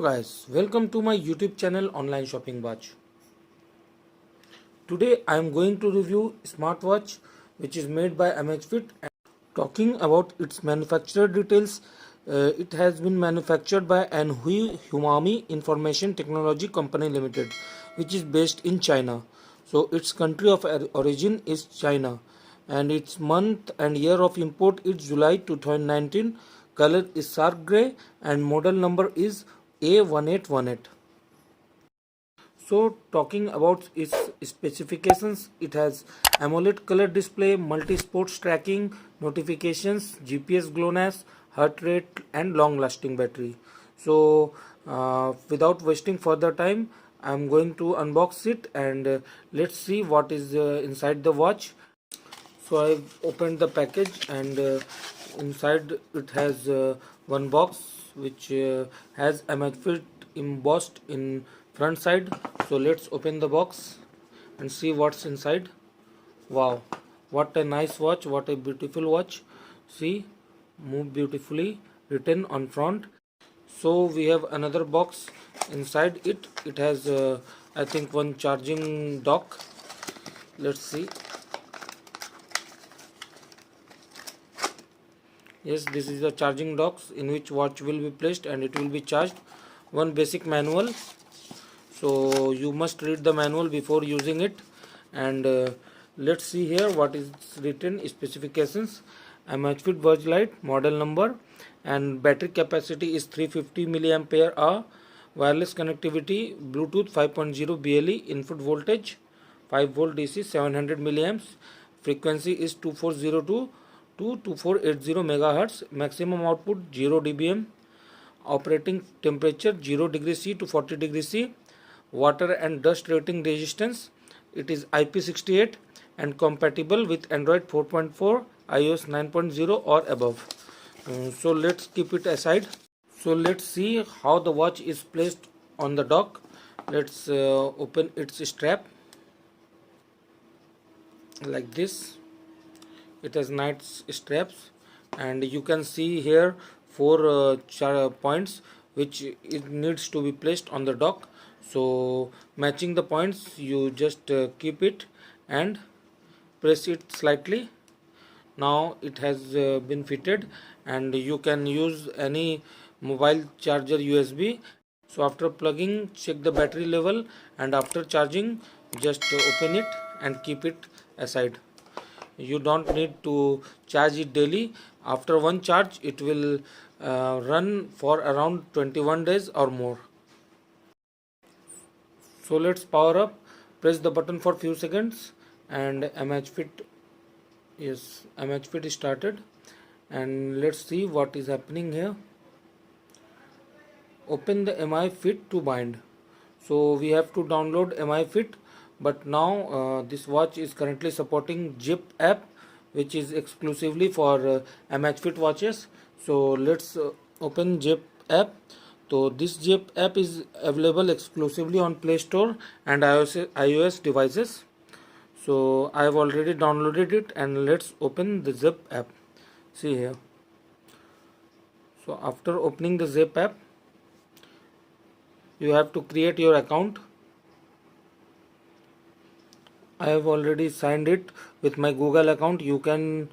guys, welcome to my YouTube channel Online Shopping Watch. Today I am going to review smartwatch which is made by Amazfit. And talking about its manufacturer details, it has been manufactured by Anhui Humami Information Technology Company Limited, which is based in China. So its country of origin is China, and its month and year of import is July 2019. Color is dark gray and model number is A1818. So talking about its specifications, it has AMOLED color display, multi-sports tracking, notifications, GPS GLONASS, heart rate and long-lasting battery. So without wasting further time, I am going to unbox it and let's see what is inside the watch. So I've opened the package and inside it has one box which has Amazfit embossed in front side. So let's open the box and see what's inside. Wow, what a nice watch, what a beautiful watch. See, move beautifully, written on front. So we have another box inside it. It has I think one charging dock. Let's see. Yes, this is the charging docks in which watch will be placed and it will be charged. One basic manual, so you must read the manual before using it. And let's see here what is written. Specifications: Amazfit Verge Lite, model number, and battery capacity is 350 milliampere hour. Wireless connectivity, Bluetooth 5.0 BLE, input voltage 5 volt DC, 700 milliamps. Frequency is 2402 to 2480 megahertz. Maximum output 0 dBm. Operating temperature 0 degrees C to 40 degrees C. Water and dust rating resistance, it is IP68 and compatible with Android 4.4, iOS 9.0 or above. So let's keep it aside. So let's see how the watch is placed on the dock. Let's open its strap like this. It has nice straps and you can see here four points which it needs to be placed on the dock. So matching the points, you just keep it and press it slightly. Now it has been fitted and you can use any mobile charger USB. So after plugging, check the battery level and after charging, just open it and keep it aside. You don't need to charge it daily. After one charge, it will run for around 21 days or more. So let's power up, press the button for few seconds and Amazfit is started. And let's see what is happening here. Open the MI Fit to bind. So we have to download MI Fit, but now this watch is currently supporting Zip app, which is exclusively for Amazfit watches. So let's open Zip app. So this Zip app is available exclusively on Play Store and iOS devices. So I have already downloaded it and let's open the Zip app. See here. So after opening the Zip app, you have to create your account. I have already signed it with my Google account. You can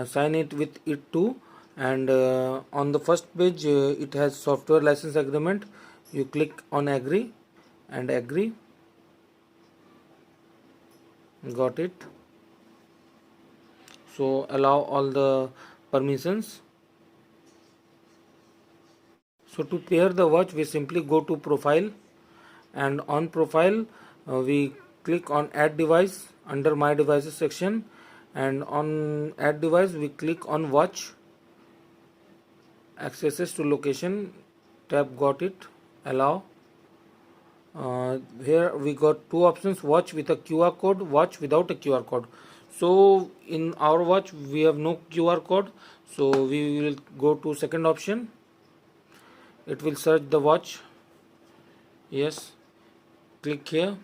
sign it with it too. And on the first page it has software license agreement. You click on agree and agree. Got it. So allow all the permissions. So to pair the watch, we simply go to profile and on profile we click on add device under my devices section, and on add device we click on watch, accesses to location, tap got it, allow. Here we got two options: watch with a QR code, watch without a QR code. So in our watch we have no QR code, so we will go to second option. It will search the watch. Yes, click here.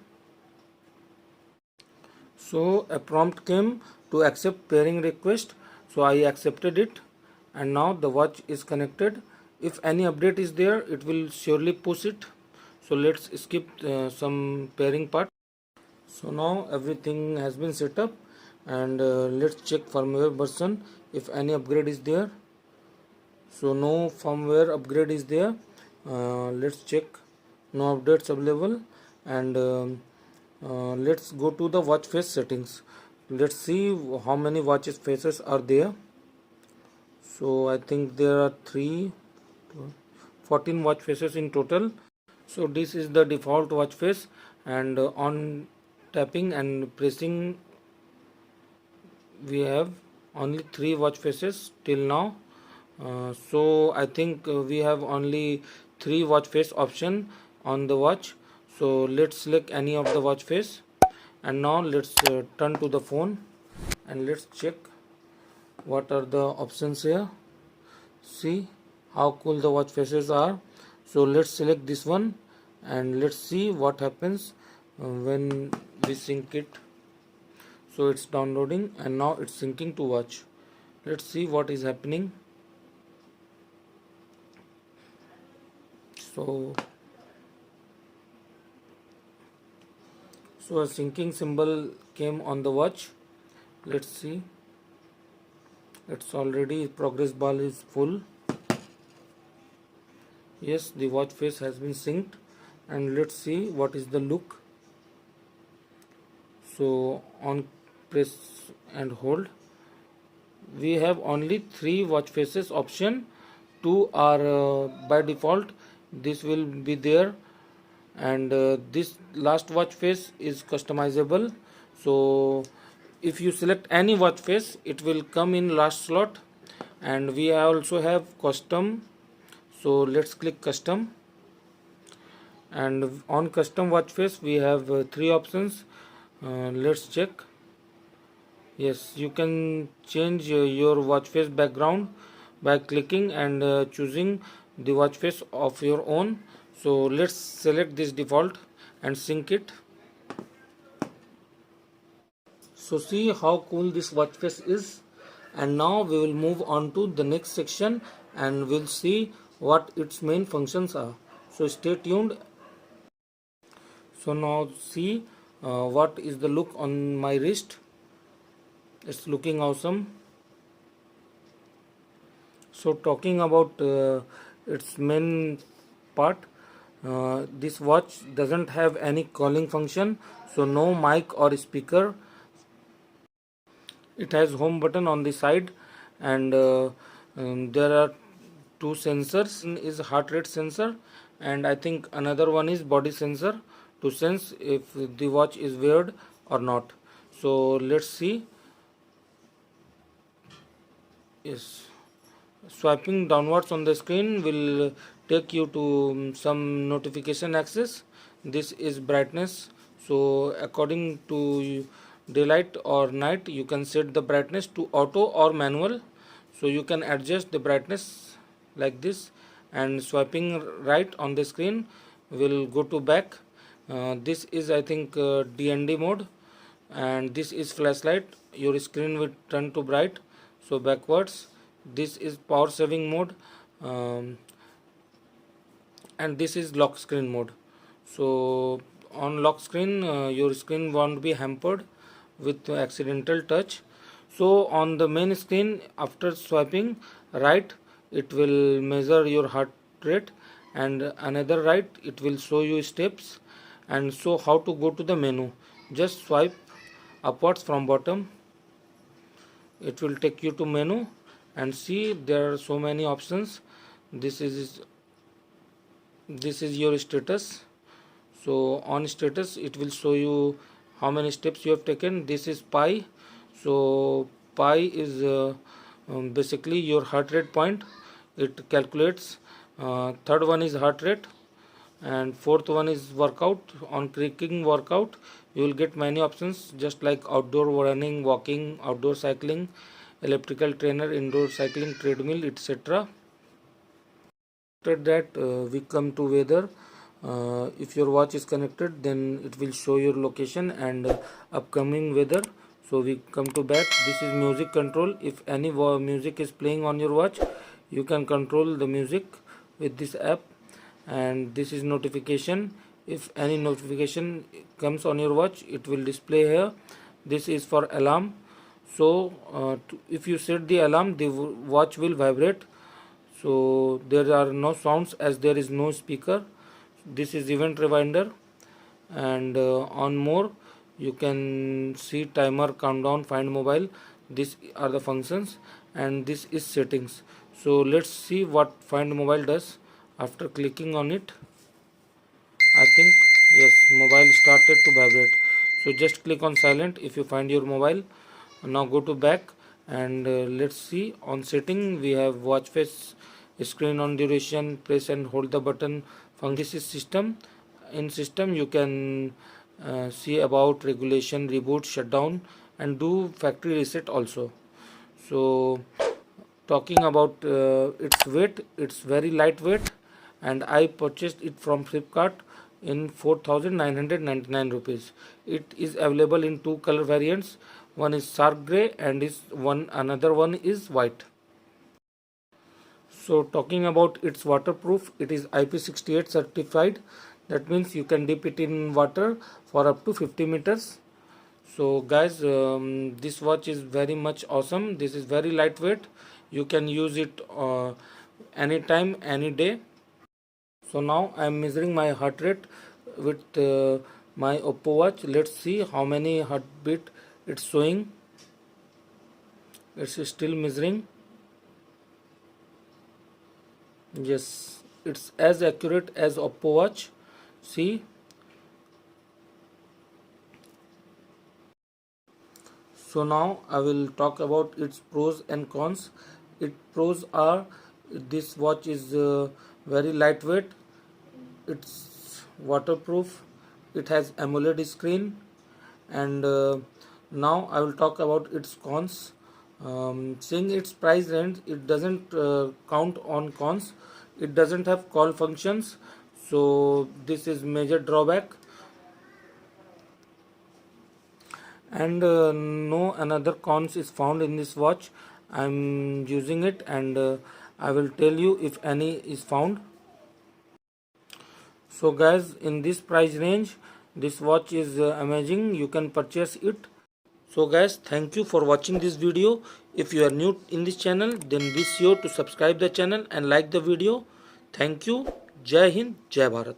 So a prompt came to accept pairing request, so I accepted it and now the watch is connected If any update is there, it will surely push it. So let's skip some pairing part. So now everything has been set up, and let's check firmware version if any upgrade is there. So no firmware upgrade is there. Let's check, no updates available. And let's go to the watch face settings. Let's see how many watch faces are there. So I think there are 14 watch faces in total. So this is the default watch face, and on tapping and pressing we have only 3 watch faces till now. So I think we have only 3 watch face option on the watch. So let's select any of the watch face, and now let's turn to the phone and let's check what are the options here. See how cool the watch faces are. So let's select this one and let's see what happens when we sync it. So it's downloading and now it's syncing to watch. Let's see what is happening. So a syncing symbol came on the watch. Let's see. It's already progress bar is full. Yes, the watch face has been synced, and let's see what is the look. So on press and hold, we have only 3 watch faces option. 2 are by default, this will be there, and this last watch face is customizable. So if you select any watch face, it will come in last slot. And we also have custom. So let's click custom, and on custom watch face we have 3 options. Let's check. Yes, you can change your watch face background by clicking and choosing the watch face of your own. So let's select this default and sync it. So see how cool this watch face is. And now we will move on to the next section and we'll see what its main functions are. So stay tuned. So now see what is the look on my wrist. It's looking awesome. So talking about its main part, this watch doesn't have any calling function, so no mic or speaker. It has home button on the side, and there are 2 sensors. One is heart rate sensor, and I think another one is body sensor to sense if the watch is weird or not. So let's see. Yes, swiping downwards on the screen will take you to some notification access. This is brightness. So according to daylight or night, you can set the brightness to auto or manual. So you can adjust the brightness like this, and swiping right on the screen will go to back. This is I think DND mode, and this is flashlight. Your screen will turn to bright, so backwards. This is power saving mode, and this is lock screen mode. So on lock screen, your screen won't be hampered with accidental touch. So on the main screen, after swiping right, it will measure your heart rate, and another right, it will show you steps. And so how to go to the menu, just swipe upwards from bottom, it will take you to menu, and see there are so many options. This is your status. So on status, it will show you how many steps you have taken. This is pi. So pi is basically your heart rate point. It calculates. Third one is heart rate, and fourth one is workout. On clicking workout, you will get many options, just like outdoor running, walking, outdoor cycling, elliptical trainer, indoor cycling, treadmill, etc. After that, we come to weather. If your watch is connected, then it will show your location and upcoming weather. So we come to back. This is music control. If any music is playing on your watch, you can control the music with this app. And this is notification. If any notification comes on your watch, it will display here. This is for alarm. So if you set the alarm, the watch will vibrate. So there are no sounds as there is no speaker. This is event reminder. And on more, you can see timer, countdown, find mobile. These are the functions, and this is settings. So let's see what find mobile does. After clicking on it, I think yes, mobile started to vibrate. So just click on silent if you find your mobile. Now go to back, and let's see. On setting, we have watch face, screen on duration, press and hold the button function. This is system. In system, you can see about regulation, reboot, shutdown, and do factory reset also. So talking about its weight, it's very lightweight, and I purchased it from Flipkart in 4,999 rupees. It is available in two color variants. One is dark gray and another one is white. So talking about its waterproof, it is IP68 certified. That means you can dip it in water for up to 50 meters. So guys, this watch is very much awesome. This is very lightweight. You can use it anytime, any day. So now I am measuring my heart rate with my Oppo watch. Let's see how many heartbeat it's showing. It's still measuring. Yes, it's as accurate as Oppo watch. See. So now I will talk about its pros and cons. Its pros are this watch is very lightweight, it's waterproof, it has AMOLED screen, and now I will talk about its cons. Seeing its price range, it doesn't count on cons. It doesn't have call functions, so this is major drawback. And no another cons is found in this watch. I'm using it, and I will tell you if any is found. So guys, in this price range, this watch is amazing. You can purchase it. So guys, thank you for watching this video. If you are new in this channel, then be sure to subscribe the channel and like the video. Thank you. Jai Hind, Jai Bharat.